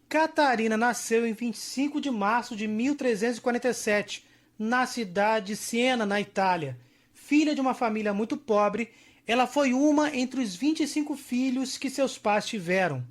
Catarina nasceu em 25 de março de 1347, na cidade de Siena, na Itália. Filha de uma família muito pobre, ela foi uma entre os 25 filhos que seus pais tiveram.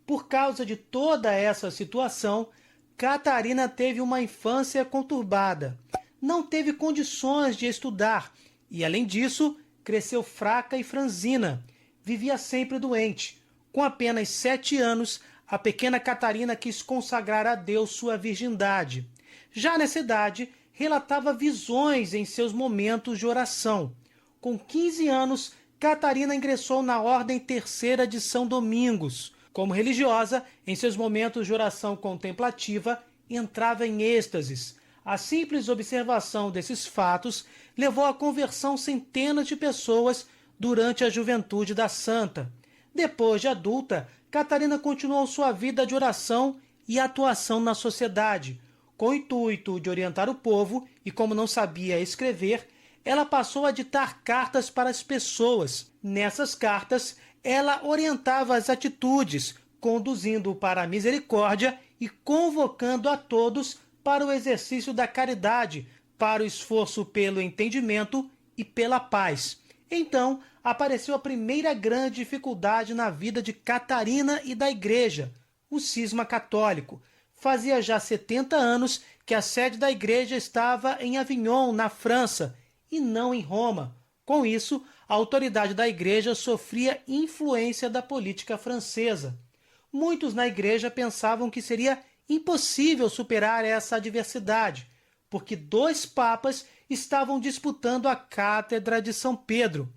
Por causa de toda essa situação, Catarina teve uma infância conturbada. Não teve condições de estudar e, além disso, cresceu fraca e franzina. Vivia sempre doente. Com apenas 7 anos, a pequena Catarina quis consagrar a Deus sua virgindade. Já nessa idade, relatava visões em seus momentos de oração. Com 15 anos, Catarina ingressou na Ordem Terceira de São Domingos. Como religiosa, em seus momentos de oração contemplativa, entrava em êxtases. A simples observação desses fatos levou à conversão centenas de pessoas durante a juventude da santa. Depois de adulta, Catarina continuou sua vida de oração e atuação na sociedade. Com o intuito de orientar o povo, e como não sabia escrever, ela passou a ditar cartas para as pessoas. Nessas cartas, ela orientava as atitudes, conduzindo para a misericórdia e convocando a todos para o exercício da caridade, para o esforço pelo entendimento e pela paz. Então, apareceu a primeira grande dificuldade na vida de Catarina e da Igreja, o cisma católico. Fazia já 70 anos que a sede da Igreja estava em Avignon, na França, e não em Roma. Com isso, a autoridade da Igreja sofria influência da política francesa. Muitos na Igreja pensavam que seria impossível superar essa adversidade, porque 2 papas estavam disputando a cátedra de São Pedro.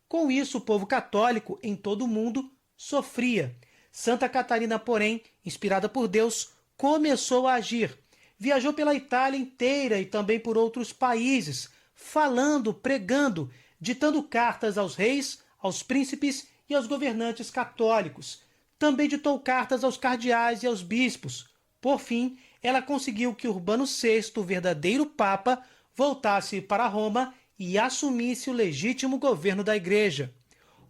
Com isso, o povo católico em todo o mundo sofria. Santa Catarina, porém, inspirada por Deus, começou a agir. Viajou pela Itália inteira e também por outros países, falando, pregando, ditando cartas aos reis, aos príncipes e aos governantes católicos. Também ditou cartas aos cardeais e aos bispos. Por fim, ela conseguiu que Urbano VI, o verdadeiro Papa, voltasse para Roma e assumisse o legítimo governo da Igreja.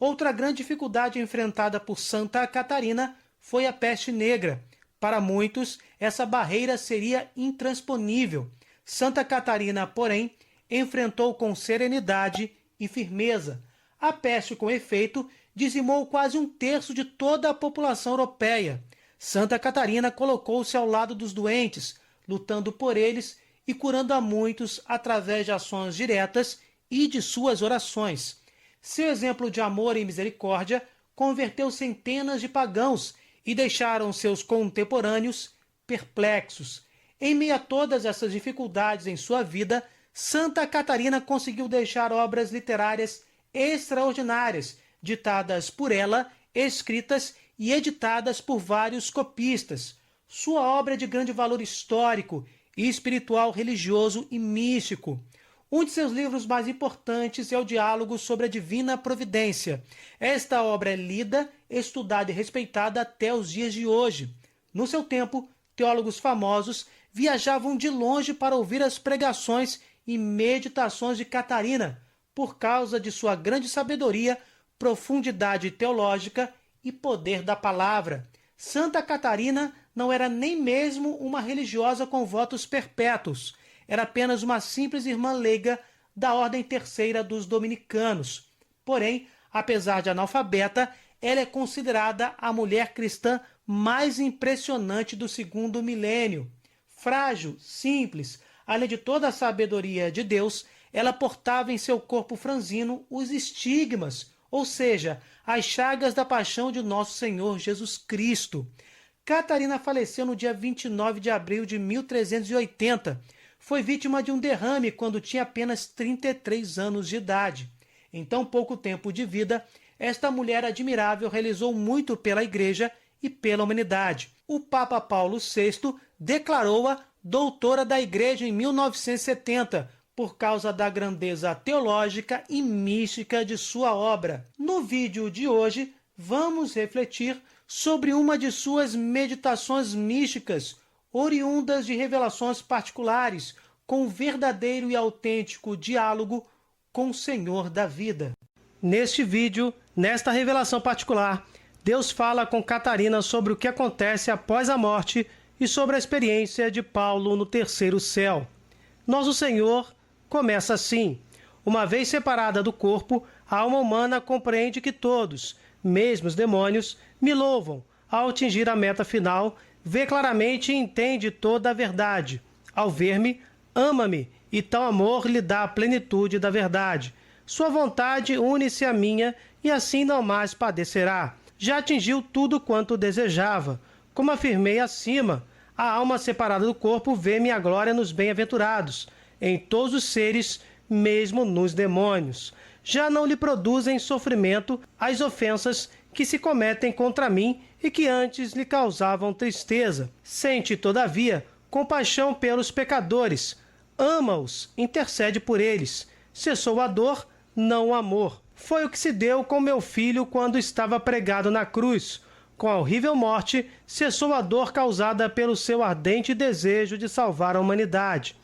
Outra grande dificuldade enfrentada por Santa Catarina foi a peste negra. Para muitos, essa barreira seria intransponível. Santa Catarina, porém, enfrentou com serenidade e firmeza. A peste, com efeito, dizimou quase 1/3 de toda a população europeia. Santa Catarina colocou-se ao lado dos doentes, lutando por eles e curando a muitos através de ações diretas e de suas orações. Seu exemplo de amor e misericórdia converteu centenas de pagãos e deixaram seus contemporâneos perplexos. Em meio a todas essas dificuldades em sua vida, Santa Catarina conseguiu deixar obras literárias extraordinárias, ditadas por ela, escritas e editadas por vários copistas. Sua obra é de grande valor histórico, espiritual, religioso e místico. Um de seus livros mais importantes é o Diálogo sobre a Divina Providência. Esta obra é lida, estudada e respeitada até os dias de hoje. No seu tempo, teólogos famosos viajavam de longe para ouvir as pregações e meditações de Catarina, por causa de sua grande sabedoria, profundidade teológica e poder da palavra. Santa Catarina não era nem mesmo uma religiosa com votos perpétuos. Era apenas uma simples irmã leiga da Ordem Terceira dos Dominicanos. Porém, apesar de analfabeta, ela é considerada a mulher cristã mais impressionante do 2º milênio. Frágil, simples, além de toda a sabedoria de Deus, ela portava em seu corpo franzino os estigmas, ou seja, as chagas da paixão de nosso Senhor Jesus Cristo. Catarina faleceu no dia 29 de abril de 1380. Foi vítima de um derrame quando tinha apenas 33 anos de idade. Em tão pouco tempo de vida, esta mulher admirável realizou muito pela Igreja e pela humanidade. O Papa Paulo VI declarou-a doutora da Igreja em 1970, por causa da grandeza teológica e mística de sua obra. No vídeo de hoje, vamos refletir sobre uma de suas meditações místicas, oriundas de revelações particulares, com um verdadeiro e autêntico diálogo com o Senhor da vida. Neste vídeo, nesta revelação particular, Deus fala com Catarina sobre o que acontece após a morte e sobre a experiência de Paulo no terceiro céu. Nosso Senhor começa assim: uma vez separada do corpo, a alma humana compreende que todos, mesmo os demônios, me louvam. Ao atingir a meta final, vê claramente e entende toda a verdade. Ao ver-me, ama-me, e tal amor lhe dá a plenitude da verdade. Sua vontade une-se à minha, e assim não mais padecerá. Já atingiu tudo quanto desejava. Como afirmei acima, a alma separada do corpo vê minha glória nos bem-aventurados, em todos os seres, mesmo nos demônios. Já não lhe produzem sofrimento as ofensas que se cometem contra mim e que antes lhe causavam tristeza. Sente, todavia, compaixão pelos pecadores. Ama-os, intercede por eles. Cessou a dor, não o amor. Foi o que se deu com meu filho quando estava pregado na cruz. Com a horrível morte, cessou a dor causada pelo seu ardente desejo de salvar a humanidade.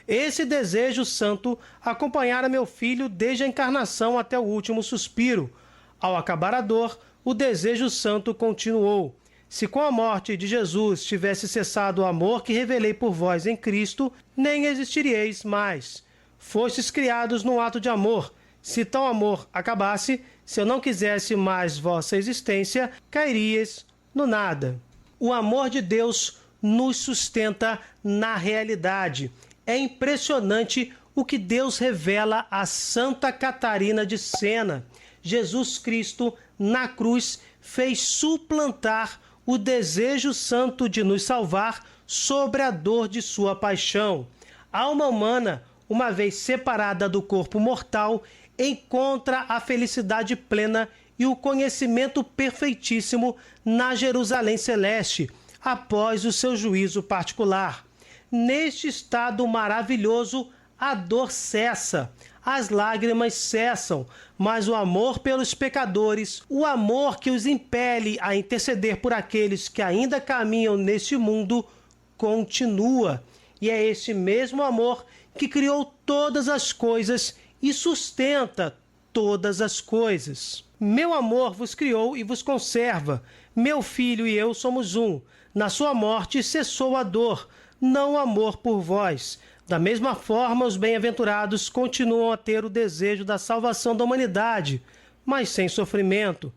Esse desejo santo acompanhara meu filho desde a encarnação até o último suspiro. Ao acabar a dor, o desejo santo continuou. Se com a morte de Jesus tivesse cessado o amor que revelei por vós em Cristo, nem existiríeis mais. Fostes criados num ato de amor. Se tal amor acabasse, se eu não quisesse mais vossa existência, cairíeis no nada. O amor de Deus nos sustenta na realidade. É impressionante o que Deus revela a Santa Catarina de Sena. Jesus Cristo, na cruz, fez suplantar o desejo santo de nos salvar sobre a dor de sua paixão. A alma humana, uma vez separada do corpo mortal, encontra a felicidade plena e o conhecimento perfeitíssimo na Jerusalém Celeste, após o seu juízo particular. Neste estado maravilhoso, a dor cessa, as lágrimas cessam, mas o amor pelos pecadores, o amor que os impele a interceder por aqueles que ainda caminham neste mundo, continua. E é esse mesmo amor que criou todas as coisas e sustenta todas as coisas. Meu amor vos criou e vos conserva. Meu filho e eu somos um. Na sua morte cessou a dor, não o amor por vós. Da mesma forma, os bem-aventurados continuam a ter o desejo da salvação da humanidade, mas sem sofrimento.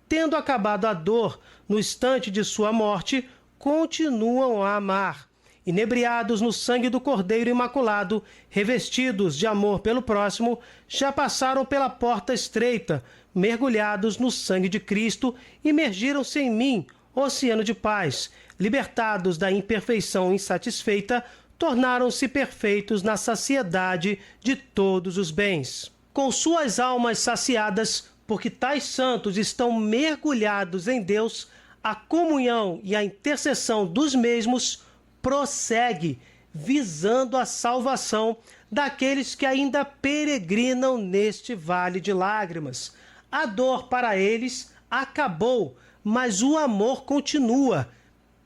Tendo acabado a dor no instante de sua morte, continuam a amar. Inebriados no sangue do Cordeiro Imaculado, revestidos de amor pelo próximo, já passaram pela porta estreita, mergulhados no sangue de Cristo, imergiram-se em mim, oceano de paz. Libertados da imperfeição insatisfeita, tornaram-se perfeitos na saciedade de todos os bens. Com suas almas saciadas, porque tais santos estão mergulhados em Deus, a comunhão e a intercessão dos mesmos prossegue, visando a salvação daqueles que ainda peregrinam neste vale de lágrimas. A dor para eles acabou, mas o amor continua,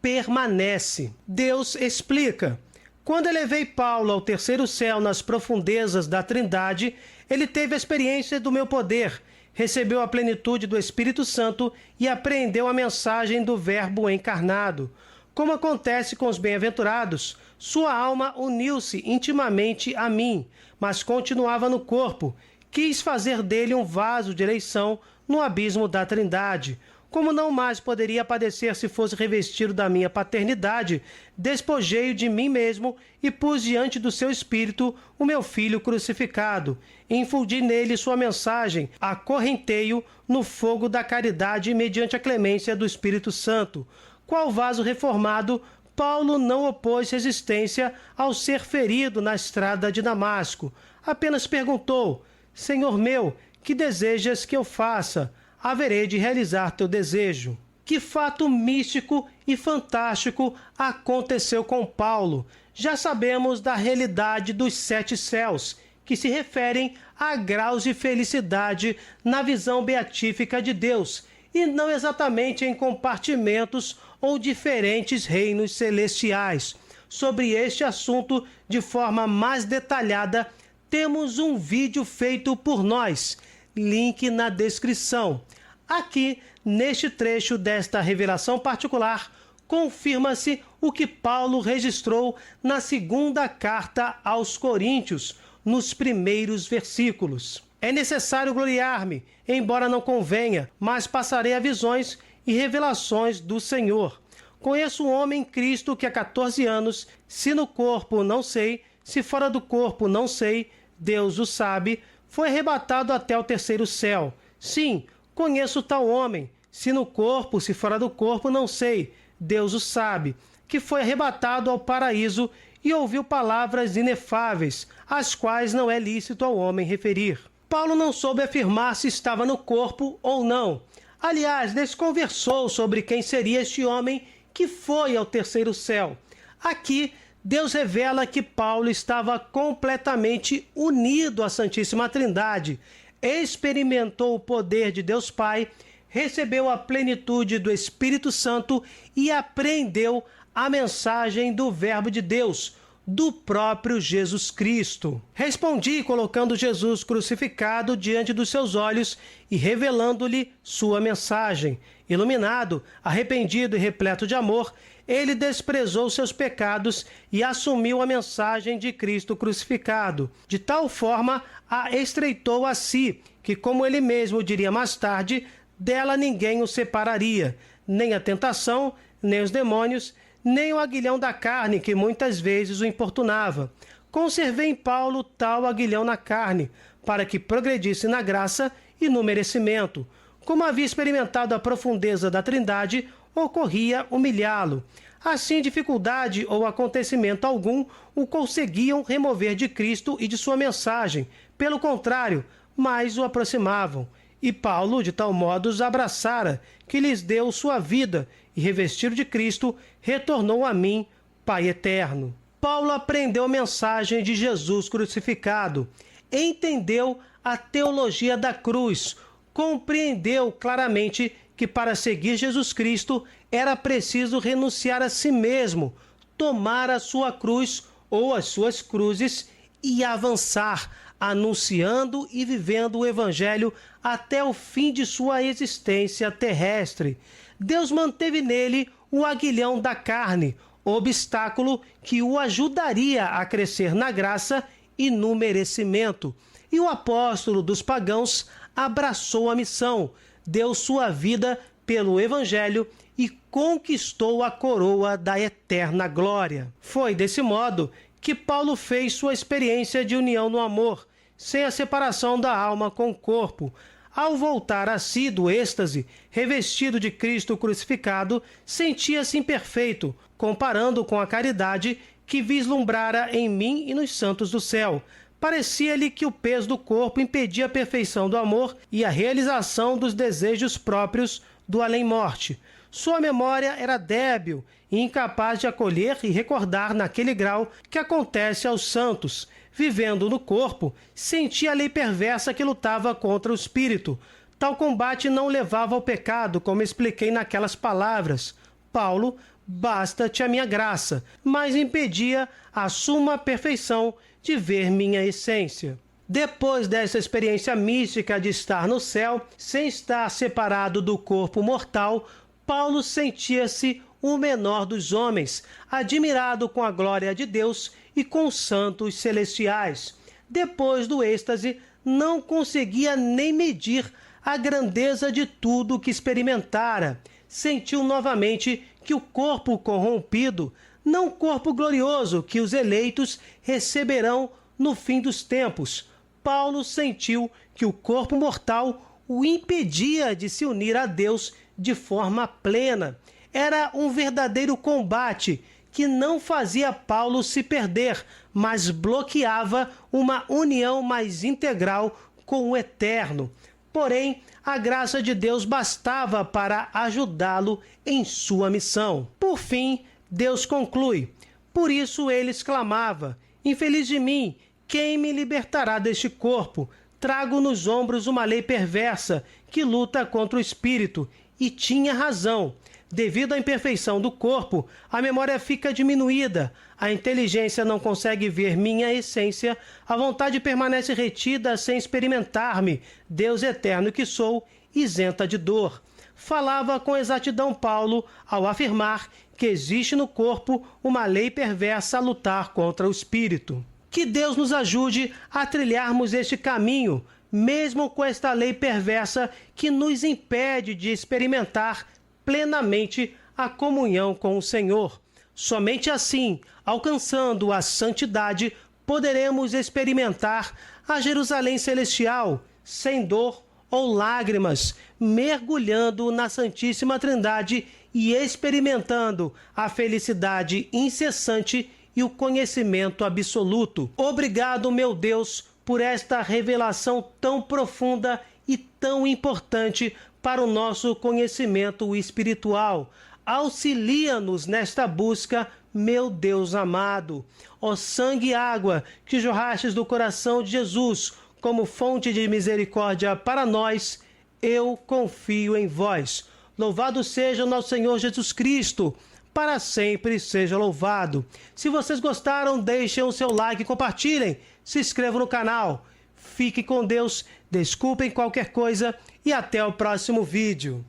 permanece. Deus explica: quando elevei Paulo ao terceiro céu nas profundezas da Trindade, ele teve a experiência do meu poder, recebeu a plenitude do Espírito Santo e apreendeu a mensagem do Verbo encarnado. Como acontece com os bem-aventurados, sua alma uniu-se intimamente a mim, mas continuava no corpo. Quis fazer dele um vaso de eleição no abismo da Trindade. Como não mais poderia padecer se fosse revestido da minha paternidade, despojei-o de mim mesmo e pus diante do seu espírito o meu filho crucificado. Infundi nele sua mensagem, acorrentei-o no fogo da caridade mediante a clemência do Espírito Santo. Qual vaso reformado, Paulo não opôs resistência ao ser ferido na estrada de Damasco. Apenas perguntou: Senhor meu, que desejas que eu faça? Haverei de realizar teu desejo. Que fato místico e fantástico aconteceu com Paulo. Já sabemos da realidade dos 7 céus, que se referem a graus de felicidade na visão beatífica de Deus, e não exatamente em compartimentos ou diferentes reinos celestiais. Sobre este assunto, de forma mais detalhada, temos um vídeo feito por nós. Link na descrição. Aqui, Neste trecho desta revelação particular, confirma-se o que Paulo registrou na segunda carta aos Coríntios, nos primeiros versículos. É necessário gloriar-me, embora não convenha, mas passarei a visões e revelações do Senhor. Conheço um homem em Cristo que há 14 anos, se no corpo não sei, se fora do corpo não sei, Deus o sabe, foi arrebatado até o terceiro céu. Sim, conheço tal homem, se no corpo, se fora do corpo não sei, Deus o sabe, que foi arrebatado ao paraíso e ouviu palavras inefáveis, as quais não é lícito ao homem referir. Paulo não soube afirmar se estava no corpo ou não. Aliás, desconversou sobre quem seria este homem que foi ao terceiro céu. Aqui, Deus revela que Paulo estava completamente unido à Santíssima Trindade, experimentou o poder de Deus Pai, recebeu a plenitude do Espírito Santo e aprendeu a mensagem do Verbo de Deus, do próprio Jesus Cristo. Respondi colocando Jesus crucificado diante dos seus olhos e revelando-lhe sua mensagem. Iluminado, arrependido e repleto de amor, ele desprezou seus pecados e assumiu a mensagem de Cristo crucificado. De tal forma, a estreitou a si, que, como ele mesmo diria mais tarde, dela ninguém o separaria, nem a tentação, nem os demônios, nem o aguilhão da carne que muitas vezes o importunava. Conservei em Paulo tal aguilhão na carne, para que progredisse na graça e no merecimento. Como havia experimentado a profundeza da Trindade, ocorria humilhá-lo. Assim, dificuldade ou acontecimento algum o conseguiam remover de Cristo e de sua mensagem. Pelo contrário, mais o aproximavam. E Paulo, de tal modo, os abraçara, que lhes deu sua vida, e revestido de Cristo, retornou a mim, Pai eterno. Paulo aprendeu a mensagem de Jesus crucificado, entendeu a teologia da cruz, compreendeu claramente que para seguir Jesus Cristo era preciso renunciar a si mesmo, tomar a sua cruz ou as suas cruzes e avançar, anunciando e vivendo o Evangelho até o fim de sua existência terrestre. Deus manteve nele o aguilhão da carne, obstáculo que o ajudaria a crescer na graça e no merecimento. E o apóstolo dos pagãos abraçou a missão, deu sua vida pelo Evangelho e conquistou a coroa da eterna glória. Foi desse modo que Paulo fez sua experiência de união no amor, sem a separação da alma com o corpo. Ao voltar a si do êxtase, revestido de Cristo crucificado, sentia-se imperfeito, comparando com a caridade que vislumbrara em mim e nos santos do céu. Parecia-lhe que o peso do corpo impedia a perfeição do amor e a realização dos desejos próprios do além-morte. Sua memória era débil e incapaz de acolher e recordar naquele grau que acontece aos santos. Vivendo no corpo, sentia a lei perversa que lutava contra o espírito. Tal combate não levava ao pecado, como expliquei naquelas palavras. Paulo, basta-te a minha graça, mas impedia a suma perfeição de ver minha essência. Depois dessa experiência mística de estar no céu, sem estar separado do corpo mortal, Paulo sentia-se o menor dos homens, admirado com a glória de Deus e com os santos celestiais. Depois do êxtase, não conseguia nem medir a grandeza de tudo que experimentara. Sentiu novamente que o corpo corrompido, não o corpo glorioso que os eleitos receberão no fim dos tempos. Paulo sentiu que o corpo mortal o impedia de se unir a Deus de forma plena. Era um verdadeiro combate que não fazia Paulo se perder, mas bloqueava uma união mais integral com o Eterno. Porém, a graça de Deus bastava para ajudá-lo em sua missão. Por fim, Deus conclui: por isso ele exclamava: infeliz de mim, quem me libertará deste corpo? Trago nos ombros uma lei perversa que luta contra o espírito. E tinha razão. Devido à imperfeição do corpo, a memória fica diminuída, a inteligência não consegue ver minha essência, a vontade permanece retida sem experimentar-me, Deus eterno que sou, isenta de dor. falava com exatidão Paulo ao afirmar que existe no corpo uma lei perversa a lutar contra o espírito. Que Deus nos ajude a trilharmos este caminho, mesmo com esta lei perversa que nos impede de experimentar plenamente a comunhão com o Senhor. Somente assim, alcançando a santidade, poderemos experimentar a Jerusalém celestial, sem dor ou lágrimas, mergulhando na Santíssima Trindade e experimentando a felicidade incessante e o conhecimento absoluto. Obrigado, meu Deus, por esta revelação tão profunda e tão importante para o nosso conhecimento espiritual. Auxilia-nos nesta busca, meu Deus amado. Ó sangue e água que jorrastes do coração de Jesus como fonte de misericórdia para nós, eu confio em vós. Louvado seja o nosso Senhor Jesus Cristo, para sempre seja louvado. Se vocês gostaram, deixem o seu like e compartilhem. Se inscrevam no canal. Fique com Deus, desculpem qualquer coisa e até o próximo vídeo.